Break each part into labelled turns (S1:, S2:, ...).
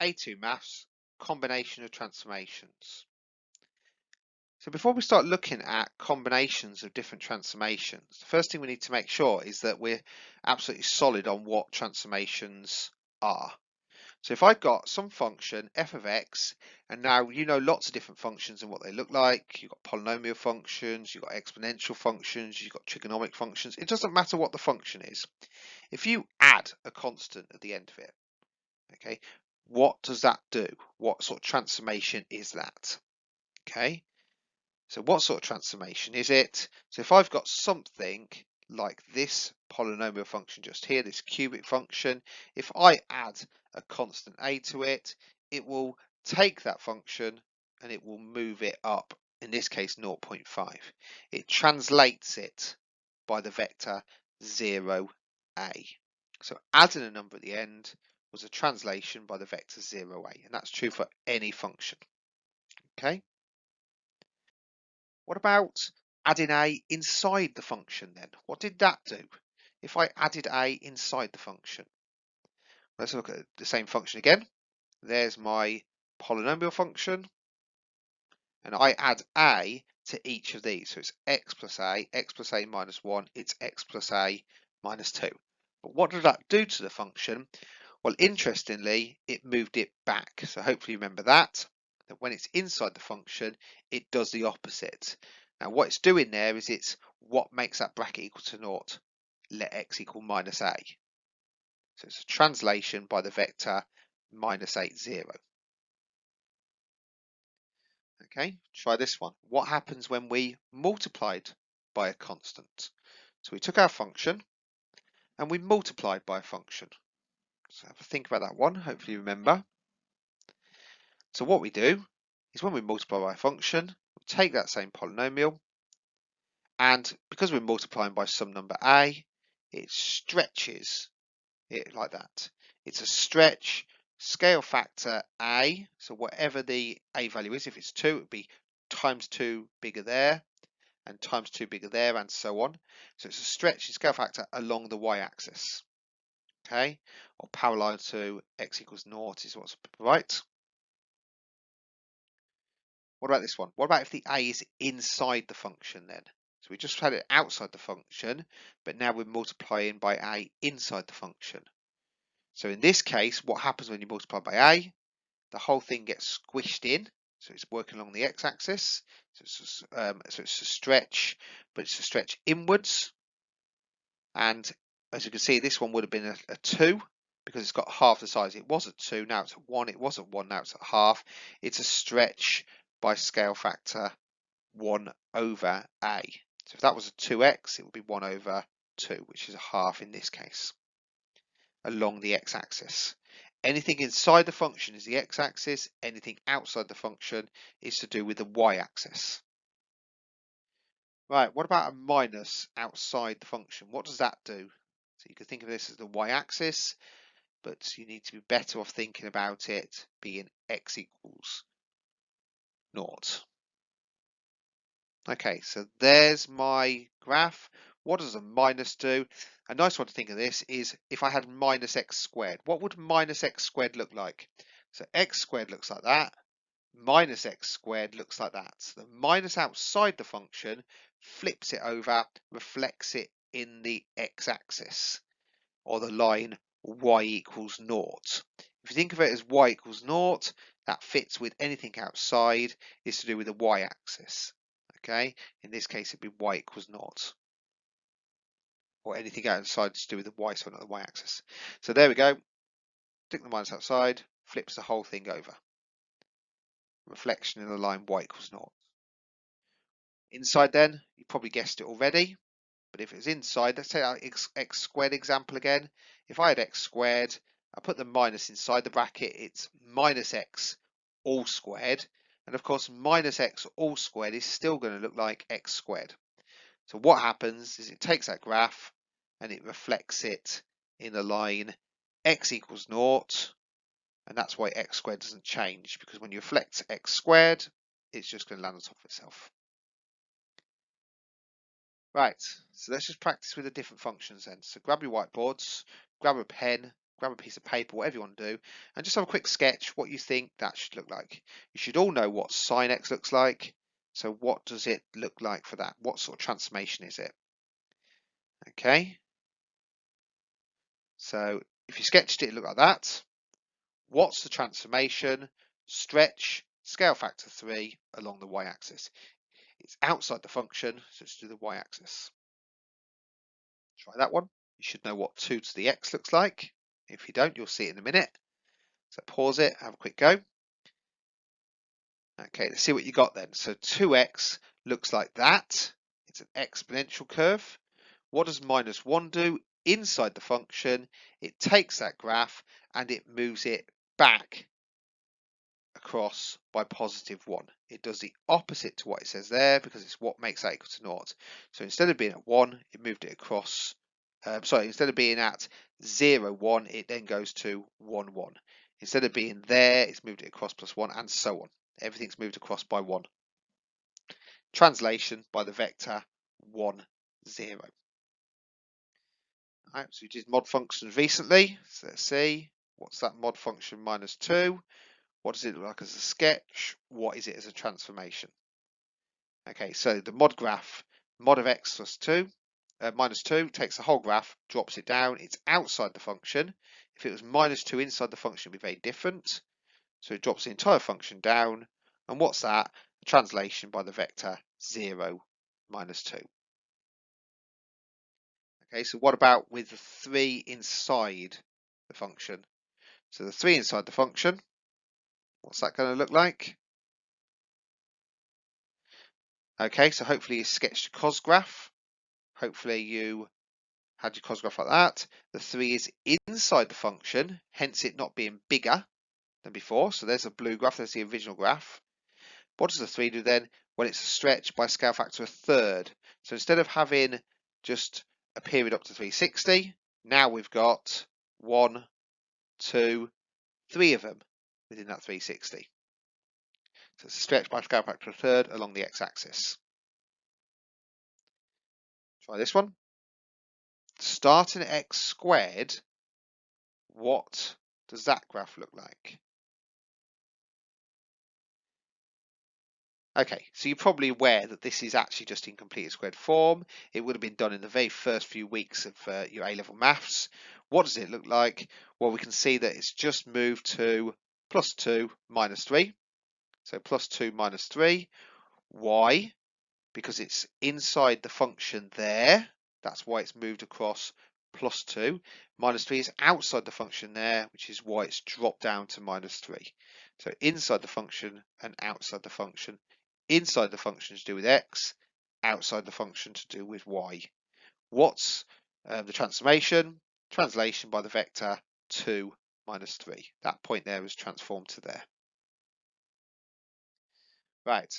S1: A2 Maths, combination of transformations. So before we start looking at combinations of different transformations, the first thing we need to make sure is that we're absolutely solid on what transformations are. So if I've got some function f of x, and now you know lots of different functions and what they look like, you've got polynomial functions, you've got exponential functions, you've got trigonomic functions, it doesn't matter what the function is. If you add a constant at the end of it, okay, what does that do? What sort of transformation is that? Okay, so what sort of transformation is it? So if I've got something like this polynomial function just here, this cubic function, if I add a constant a to it, it will take that function and it will move it up, in this case 0.5. It translates it by the vector 0a. So adding a number at the end was a translation by the vector 0a, and that's true for any function. Okay. What about adding a inside the function then? What did that do? If I added a inside the function, let's look at the same function again. There's my polynomial function, and I add a to each of these. So it's x plus a minus 1, it's x plus a minus 2. But what did that do to the function? Well, interestingly, it moved it back. So hopefully you remember that when it's inside the function, it does the opposite. Now what it's doing there is it's what makes that bracket equal to 0. Let x equal minus a. So it's a translation by the vector minus 8, 0. Okay, try this one. What happens when we multiplied by a constant? So we took our function and we multiplied by a function. So have a think about that one, hopefully you remember. So what we do is when we multiply by a function, we take that same polynomial, and because we're multiplying by some number a, it stretches it like that. It's a stretch scale factor a, so whatever the a value is, if it's 2, it would be times 2 bigger there, and times 2 bigger there, and so on. So it's a stretch in scale factor along the y-axis. Okay, or parallel to x equals 0 is what's right. What about this one? What about if the a is inside the function then? So we just had it outside the function, but now we're multiplying by a inside the function. So in this case, what happens when you multiply by a? The whole thing gets squished in, so it's working along the x-axis. So it's a stretch, but it's a stretch inwards. And as you can see, this one would have been a 2 because it's got half the size. It was a 2, now it's a 1. It was a 1, now it's a half. It's a stretch by scale factor 1 over a. So if that was a 2x, it would be 1 over 2, which is a half in this case, along the x-axis. Anything inside the function is the x-axis, anything outside the function is to do with the y-axis. Right, what about a minus outside the function? What does that do? So you can think of this as the y-axis, but you need to be better off thinking about it being x equals 0. Okay, so there's my graph. What does a minus do? A nice one to think of this is if I had minus x squared. What would minus x squared look like? So x squared looks like that. Minus x squared looks like that. So the minus outside the function flips it over, reflects it in the x-axis, or the line y equals 0. If you think of it as y equals 0, that fits with anything outside is to do with the y-axis. Okay, in this case it'd be y equals 0. Or anything outside is to do with the y, so not the y-axis. So there we go. Stick the minus outside, flips the whole thing over. Reflection in the line y equals 0. Inside then, you probably guessed it already, but if it's inside, let's take our x squared example again. If I had x squared, I put the minus inside the bracket, it's minus x all squared. And of course, minus x all squared is still going to look like x squared. So what happens is it takes that graph and it reflects it in the line x equals 0. And that's why x squared doesn't change, because when you reflect x squared, it's just going to land on top of itself. Right, so let's just practice with the different functions then. So grab your whiteboards, grab a pen, grab a piece of paper, whatever you want to do, and just have a quick sketch what you think that should look like. You should all know what sine x looks like. So what does it look like for that? What sort of transformation is it? Okay. So if you sketched it, it looked like that. What's the transformation? Stretch, scale factor 3 along the y-axis. It's outside the function, so let's do the y-axis. Try that one. You should know what 2 to the x looks like. If you don't, you'll see it in a minute. So pause it, have a quick go. Okay, let's see what you got then. So 2x looks like that. It's an exponential curve. What does minus 1 do? Inside the function, it takes that graph and it moves it back across by positive 1. It does the opposite to what it says there because it's what makes that equal to 0. So instead of being at 1, it moved it across. Instead of being at 0, 1, it then goes to 1, 1. Instead of being there, it's moved it across plus 1 and so on. Everything's moved across by 1. Translation by the vector 1, 0. Right, so we did mod functions recently. So let's see, what's that mod function minus 2? What does it look like as a sketch? What is it as a transformation? Okay, so the mod graph, mod of x plus 2, minus 2, takes the whole graph, drops it down. It's outside the function. If it was minus 2 inside the function, it would be very different. So it drops the entire function down. And what's that? A translation by the vector 0, minus 2. Okay, so what about with the 3 inside the function? So the 3 inside the function, what's that going to look like? Okay, so hopefully you sketched a cos graph. Hopefully you had your cos graph like that. The 3 is inside the function, hence it not being bigger than before. So there's a blue graph, there's the original graph. What does the 3 do then? Well, it's a stretch by scale factor 1/3. So instead of having just a period up to 360, now we've got 1, 2, 3 of them within that 360. So it's a stretch by scale factor 1/3 along the x-axis. Try this one. Starting at x squared, what does that graph look like? Okay, so you're probably aware that this is actually just in completed squared form. It would have been done in the very first few weeks of your A-level maths. What does it look like? Well, we can see that it's just moved to plus 2 minus 3. So plus 2 minus 3. Why? Because it's inside the function there. That's why it's moved across plus 2. Minus 3 is outside the function there, which is why it's dropped down to minus 3. So inside the function and outside the function. Inside the function to do with x, outside the function to do with y. What's the transformation? Translation by the vector 2 minus 3. That point there was transformed to there. Right.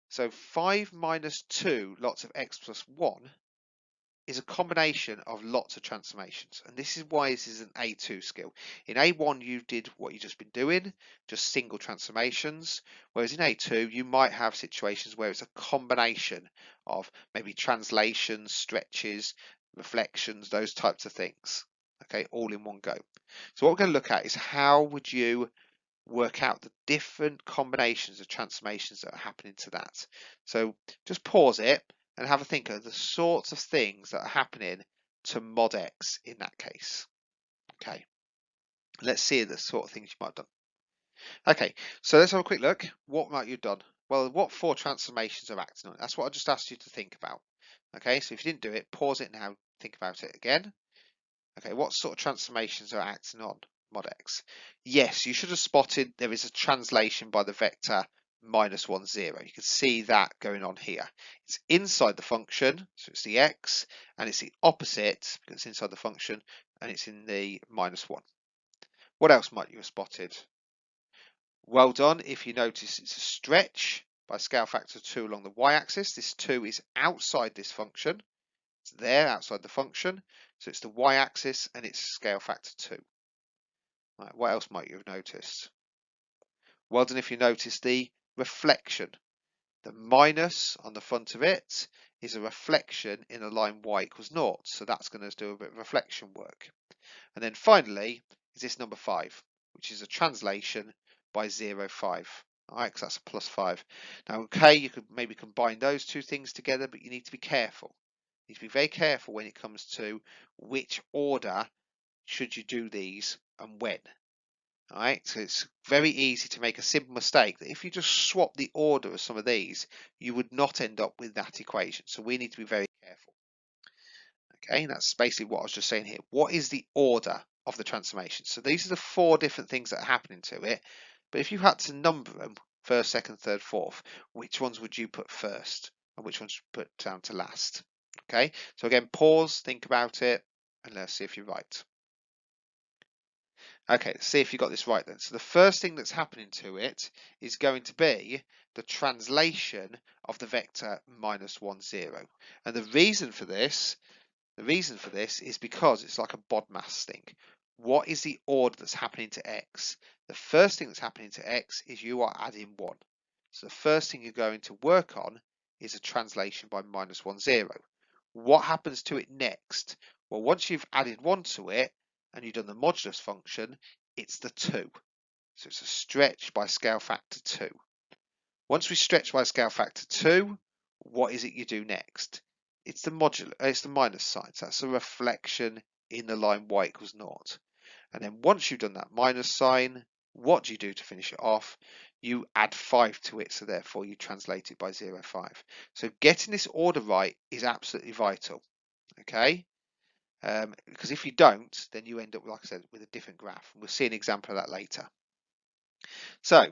S1: So 5 minus 2 lots of x plus 1 is a combination of lots of transformations. And this is why this is an A2 skill. In A1, you did what you've just been doing, just single transformations. Whereas in A2, you might have situations where it's a combination of maybe translations, stretches, reflections, those types of things. Okay, all in one go. So what we're going to look at is how would you work out the different combinations of transformations that are happening to that. So just pause it and have a think of the sorts of things that are happening to mod x in that case. Okay, let's see the sort of things you might have done. Okay, so let's have a quick look. What might you have done? Well, what 4 transformations are acting on it? That's what I just asked you to think about. Okay, so if you didn't do it, pause it now, think about it again. Okay, what sort of transformations are acting on mod x? Yes, you should have spotted there is a translation by the vector minus 1, 0. You can see that going on here. It's inside the function, so it's the x, and it's the opposite because it's inside the function, and it's in the minus 1. What else might you have spotted? Well done if you notice it's a stretch by scale factor 2 along the y-axis. This 2 is outside this function. It's there outside the function, so it's the y-axis and it's scale factor 2. Right, what else might you have noticed? Well done if you noticed the reflection. The minus on the front of it is a reflection in a line y equals 0. So that's going to do a bit of reflection work. And then finally is this number 5, which is a translation by 0, 5. All right, because that's a plus 5. Now, okay, you could maybe combine those two things together, but you need to be careful. You need to be very careful when it comes to which order should you do these and when. All right, so it's very easy to make a simple mistake that if you just swap the order of some of these, you would not end up with that equation. So we need to be very careful. Okay, that's basically what I was just saying here. What is the order of the transformation? So these are the 4 different things that are happening to it. But if you had to number them, first, second, third, fourth, which ones would you put first and which ones would you put down to last? Okay, so again, pause, think about it, and let's see if you're right. Okay, let's see if you got this right then. So the first thing that's happening to it is going to be the translation of the vector minus 1, 0. And the reason for this is because it's like a BODMAS thing. What is the order that's happening to x? The first thing that's happening to x is you are adding 1. So the first thing you're going to work on is a translation by minus 1, 0. What happens to it next? Well, once you've added 1 to it, and you've done the modulus function, it's the 2. So it's a stretch by scale factor 2. Once we stretch by scale factor 2, what is it you do next? It's the minus sign. So that's a reflection in the line y equals 0. And then once you've done that minus sign, what do you do to finish it off? You add 5 to it, so therefore you translate it by 0, 5. So getting this order right is absolutely vital. Okay? Because if you don't, then you end up, like I said, with a different graph. We'll see an example of that later. So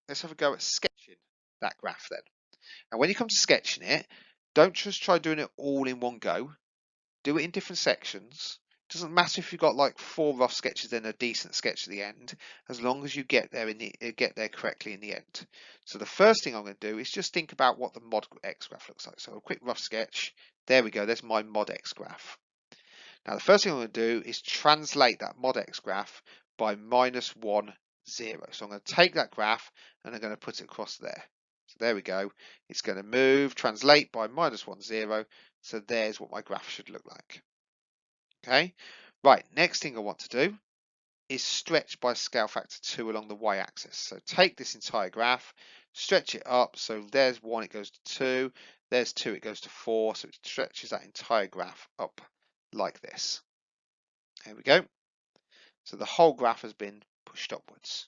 S1: let's have a go at sketching that graph then. And when you come to sketching it, don't just try doing it all in one go. Do it in different sections. It doesn't matter if you've got like 4 rough sketches and a decent sketch at the end, as long as you get there correctly in the end. So the first thing I'm going to do is just think about what the mod x graph looks like. So a quick rough sketch. There we go. There's my mod x graph. Now the first thing I'm going to do is translate that mod x graph by minus 1, 0. So I'm going to take that graph and I'm going to put it across there. So there we go. It's going to move, translate by minus 1, 0. So there's what my graph should look like. Okay. Right. Next thing I want to do is stretch by scale factor 2 along the y-axis. So take this entire graph, stretch it up. So there's 1, it goes to 2. There's 2, it goes to 4. So it stretches that entire graph up like this. There we go. So the whole graph has been pushed upwards.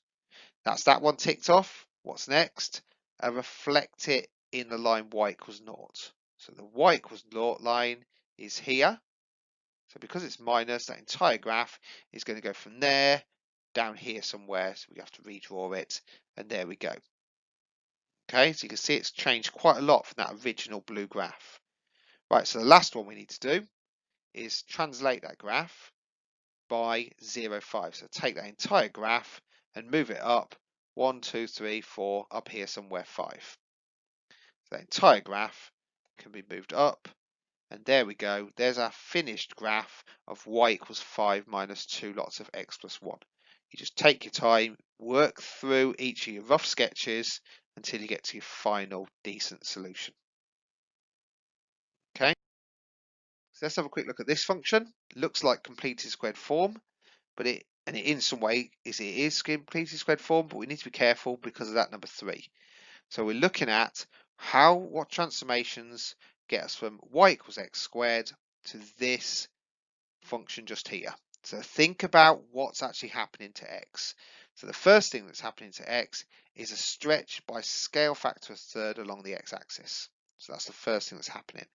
S1: That's that one ticked off. What's next? Reflect it in the line y equals 0. So the y equals 0 line is here. So because it's minus, that entire graph is going to go from there down here somewhere. So we have to redraw it. And there we go. Okay, so you can see it's changed quite a lot from that original blue graph. Right, so the last one we need to do is translate that graph by 0, 5. So take that entire graph and move it up 1, 2, 3, 4, up here somewhere 5. So that entire graph can be moved up, and there we go. There's our finished graph of y equals 5 minus 2 lots of x plus 1. You just take your time, work through each of your rough sketches until you get to your final decent solution. Okay, so let's have a quick look at this function. It looks like completed squared form, but it in some way is completed squared form, but we need to be careful because of that number 3. So we're looking at what transformations get us from y equals x squared to this function just here. So think about what's actually happening to x. So the first thing that's happening to x is a stretch by scale factor 1/3 along the x-axis. So that's the first thing that's happening.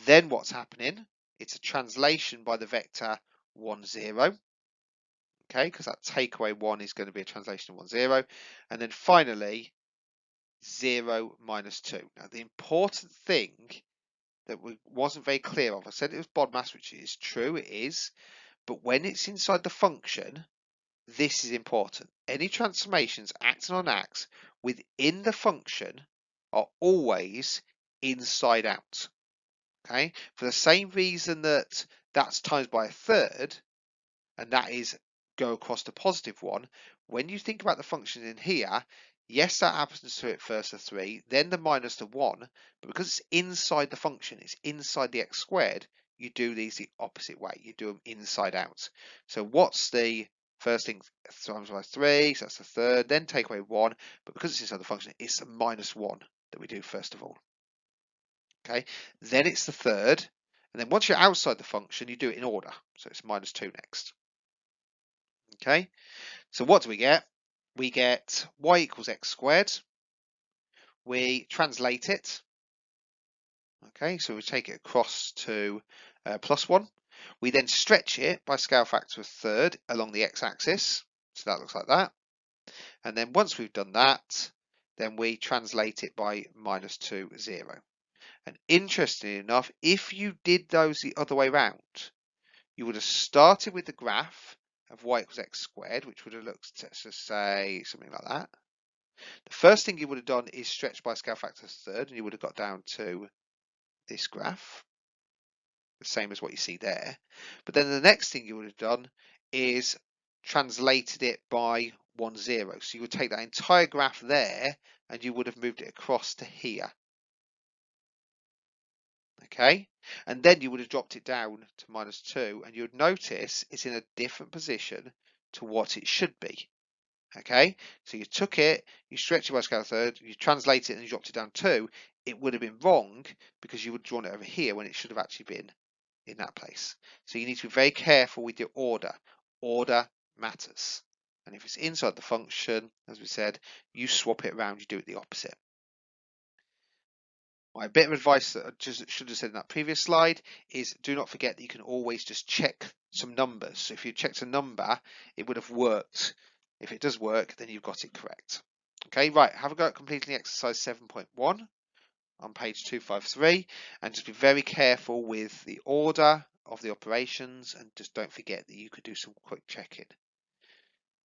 S1: Then what's happening? It's a translation by the vector 1, 0. Okay, because that takeaway 1 is going to be a translation of 1, 0. And then finally, 0 minus 2. Now, the important thing that wasn't very clear of, I said it was BODMAS, which is true, it is. But when it's inside the function, this is important. Any transformations acting on x within the function are always inside out. Okay, for the same reason that that's times by 1/3, and that is go across the positive one. When you think about the function in here, Yes, that happens to it first the 3, then the minus the 1, but because it's inside the function, it's inside the x squared, you do these the opposite way. You do them inside out. So what's the first thing times by 3, so that's the third, then take away 1, but because it's inside the function, it's the minus 1 that we do first of all. Okay, then it's the third, and then once you're outside the function, you do it in order. So it's minus 2 next. Okay, so what do we get? We get y equals x squared. We translate it. Okay, so we take it across to plus 1. We then stretch it by scale factor of third along the x-axis. So that looks like that. And then once we've done that, then we translate it by minus 2, 0. And interestingly enough, if you did those the other way round, you would have started with the graph of y equals x squared, which would have looked, let's just say, something like that. The first thing you would have done is stretch by scale factor of third, and you would have got down to this graph, the same as what you see there. But then the next thing you would have done is translated it by 1, 0. So you would take that entire graph there and you would have moved it across to here. Okay, and then you would have dropped it down to minus 2, and you would notice it's in a different position to what it should be. Okay, so you took it, you stretched it by scale third, you translate it and you dropped it down 2. It would have been wrong because you would have drawn it over here when it should have actually been in that place. So you need to be very careful with your order. Order matters. And if it's inside the function, as we said, you swap it around, you do it the opposite. My bit of advice that I just should have said in that previous slide is do not forget that you can always just check some numbers. So if you checked a number, it would have worked. If it does work, then you've got it correct. Okay, right, have a go at completing exercise 7.1 on page 253, and just be very careful with the order of the operations, and just don't forget that you could do some quick checking.